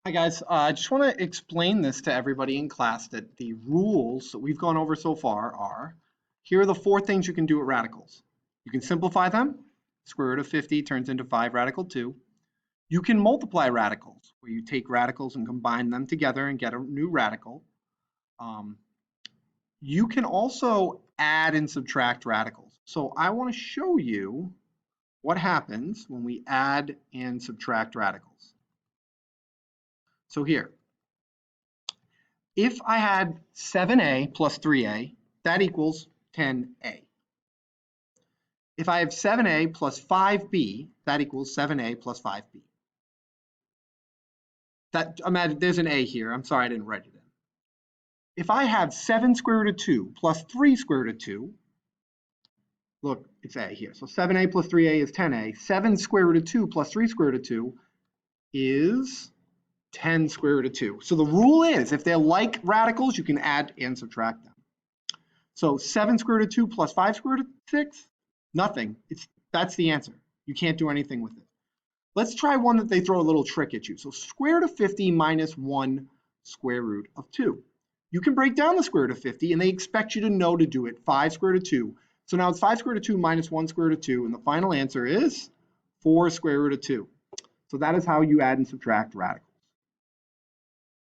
Hi guys, I just want to explain this to everybody in class that the rules that we've gone over so far are, here are the four things you can do at radicals. You can simplify them, square root of 50 turns into 5 radical 2. You can multiply radicals, where you take radicals and combine them together and get a new radical. Um, you can also add and subtract radicals. So I want to show you what happens when we add and subtract radicals. So here, if I had 7a plus 3a, that equals 10a. If I have 7a plus 5b, that equals 7a plus 5b. Imagine there's an a here. I'm sorry I didn't write it in. If I have 7 square root of 2 plus 3 square root of 2, look, it's a here. So 7a plus 3a is 10a. 7 square root of 2 plus 3 square root of 2 is 10 square root of 2. So the rule is, if they're like radicals, you can add and subtract them. So 7 square root of 2 plus 5 square root of 6, nothing. That's the answer. You can't do anything with it. Let's try one that they throw a little trick at you. So square root of 50 minus 1 square root of 2. You can break down the square root of 50, and they expect you to know to do it. 5 square root of 2. So now it's 5 square root of 2 minus 1 square root of 2, and the final answer is 4 square root of 2. So that is how you add and subtract radicals.